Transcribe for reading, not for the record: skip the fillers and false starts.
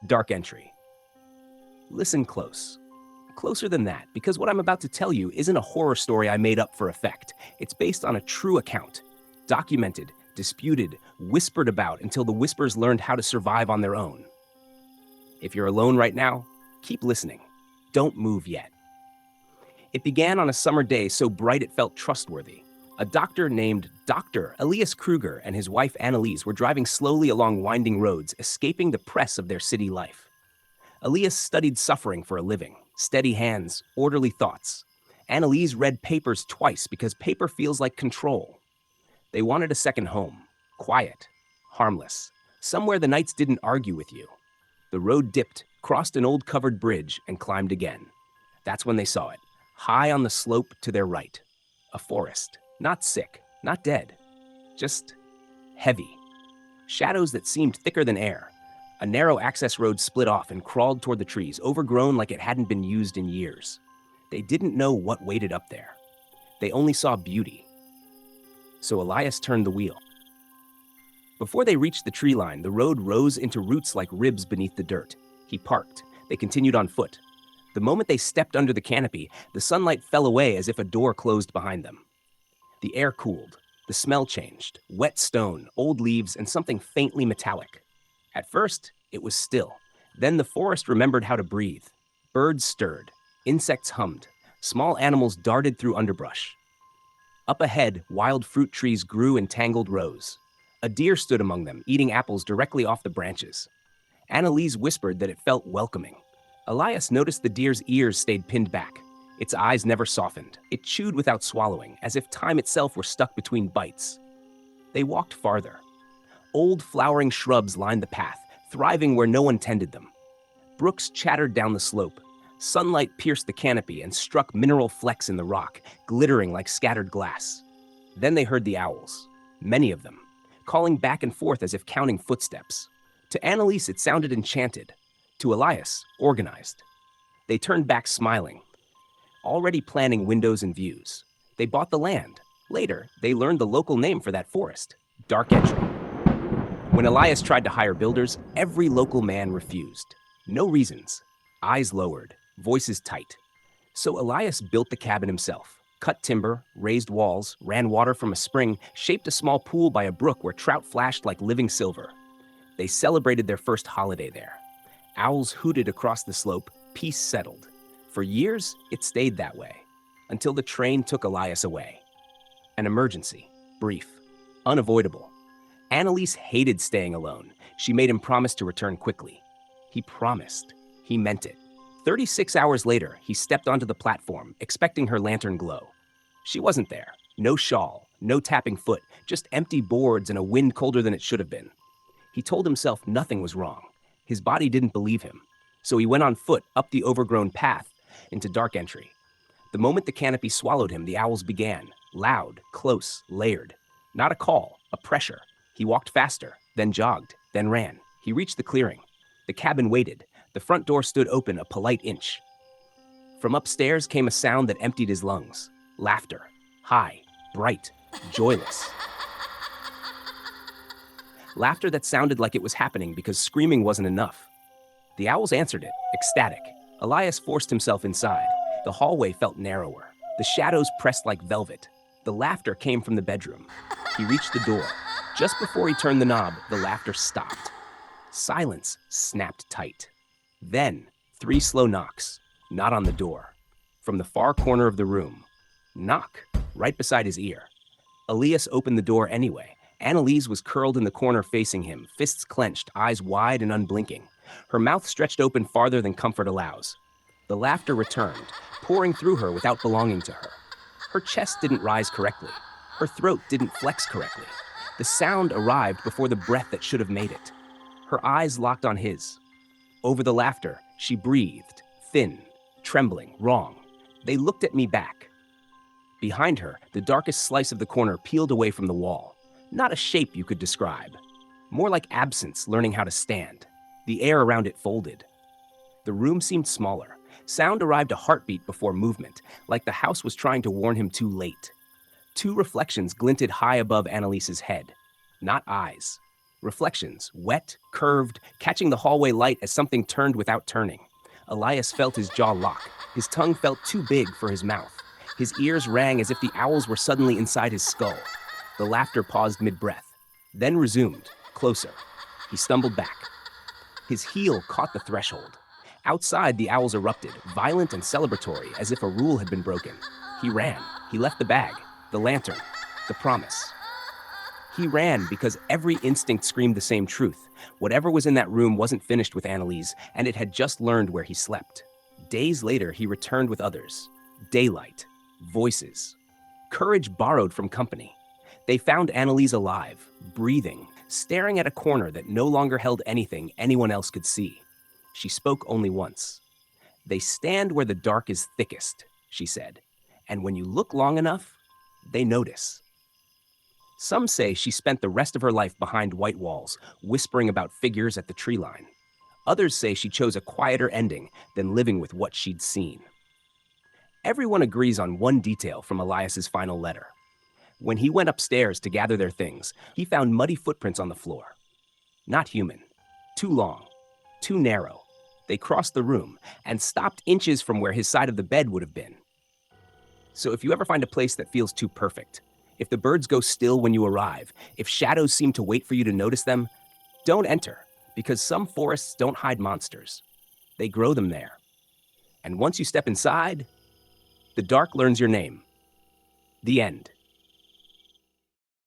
Dark entry. Listen close. Closer than that, because what I'm about to tell you isn't a horror story I made up for effect. It's based on a true account. Documented, disputed, whispered about until the whispers learned how to survive on their own. If you're alone right now, keep listening. Don't move yet. It began on a summer day so bright it felt trustworthy. A doctor named Dr. Elias Kruger and his wife Annalise were driving slowly along winding roads, escaping the press of their city life. Elias studied suffering for a living, steady hands, orderly thoughts. Annalise read papers twice because paper feels like control. They wanted a second home, quiet, harmless, somewhere the nights didn't argue with you. The road dipped, crossed an old covered bridge, and climbed again. That's when they saw it, high on the slope to their right. A forest, not sick, not dead, just heavy. Shadows that seemed thicker than air. A narrow access road split off and crawled toward the trees, overgrown like it hadn't been used in years. They didn't know what waited up there. They only saw beauty. So Elias turned the wheel. Before they reached the tree line, the road rose into roots like ribs beneath the dirt. He parked. They continued on foot. The moment they stepped under the canopy, the sunlight fell away as if a door closed behind them. The air cooled. The smell changed. Wet stone, old leaves, and something faintly metallic. At first, it was still. Then the forest remembered how to breathe. Birds stirred. Insects hummed. Small animals darted through underbrush. Up ahead, wild fruit trees grew in tangled rows. A deer stood among them, eating apples directly off the branches. Annalise whispered that it felt welcoming. Elias noticed the deer's ears stayed pinned back. Its eyes never softened. It chewed without swallowing, as if time itself were stuck between bites. They walked farther. Old flowering shrubs lined the path, thriving where no one tended them. Brooks chattered down the slope. Sunlight pierced the canopy and struck mineral flecks in the rock, glittering like scattered glass. Then they heard the owls, many of them, calling back and forth as if counting footsteps. To Annalise, it sounded enchanted. To Elias, organized. They turned back smiling, already planning windows and views. They bought the land. Later, they learned the local name for that forest, Dark Entry. When Elias tried to hire builders, every local man refused. No reasons. Eyes lowered, voices tight. So Elias built the cabin himself, cut timber, raised walls, ran water from a spring, shaped a small pool by a brook where trout flashed like living silver. They celebrated their first holiday there. Owls hooted across the slope, peace settled. For years, it stayed that way, until the train took Elias away. An emergency, brief, unavoidable. Annalise hated staying alone. She made him promise to return quickly. He promised. He meant it. 36 hours later, he stepped onto the platform, expecting her lantern glow. She wasn't there. No shawl, no tapping foot, just empty boards and a wind colder than it should have been. He told himself nothing was wrong. His body didn't believe him. So he went on foot up the overgrown path into Dark Entry. The moment the canopy swallowed him, the owls began. Loud, close, layered. Not a call, a pressure. He walked faster, then jogged, then ran. He reached the clearing. The cabin waited. The front door stood open a polite inch. From upstairs came a sound that emptied his lungs. Laughter. High, bright, joyless. Laughter that sounded like it was happening because screaming wasn't enough. The owls answered it, ecstatic. Elias forced himself inside. The hallway felt narrower. The shadows pressed like velvet. The laughter came from the bedroom. He reached the door. Just before he turned the knob, the laughter stopped. Silence snapped tight. Then, 3 slow knocks. Not on the door. From the far corner of the room. Knock, right beside his ear. Elias opened the door anyway. Annalise was curled in the corner facing him, fists clenched, eyes wide and unblinking. Her mouth stretched open farther than comfort allows. The laughter returned, pouring through her without belonging to her. Her chest didn't rise correctly. Her throat didn't flex correctly. The sound arrived before the breath that should have made it. Her eyes locked on his. Over the laughter, she breathed, thin, trembling, wrong. They looked at me back. Behind her, the darkest slice of the corner peeled away from the wall. Not a shape you could describe. More like absence learning how to stand. The air around it folded. The room seemed smaller. Sound arrived a heartbeat before movement, like the house was trying to warn him too late. 2 reflections glinted high above Annalise's head. Not eyes. Reflections, wet, curved, catching the hallway light as something turned without turning. Elias felt his jaw lock. His tongue felt too big for his mouth. His ears rang as if the owls were suddenly inside his skull. The laughter paused mid-breath, then resumed, closer. He stumbled back. His heel caught the threshold. Outside, the owls erupted, violent and celebratory, as if a rule had been broken. He ran. He left the bag, the lantern, the promise. He ran because every instinct screamed the same truth. Whatever was in that room wasn't finished with Annalise, and it had just learned where he slept. Days later, he returned with others. Daylight. Voices. Courage borrowed from company. They found Annalise alive, breathing, staring at a corner that no longer held anything anyone else could see. She spoke only once. "They stand where the dark is thickest," she said. "And when you look long enough, they notice." Some say she spent the rest of her life behind white walls, whispering about figures at the tree line. Others say she chose a quieter ending than living with what she'd seen. Everyone agrees on one detail from Elias's final letter. When he went upstairs to gather their things, he found muddy footprints on the floor. Not human. Too long. Too narrow. They crossed the room and stopped inches from where his side of the bed would have been. So if you ever find a place that feels too perfect, if the birds go still when you arrive, if shadows seem to wait for you to notice them, don't enter, because some forests don't hide monsters. They grow them there. And once you step inside, the dark learns your name. The end.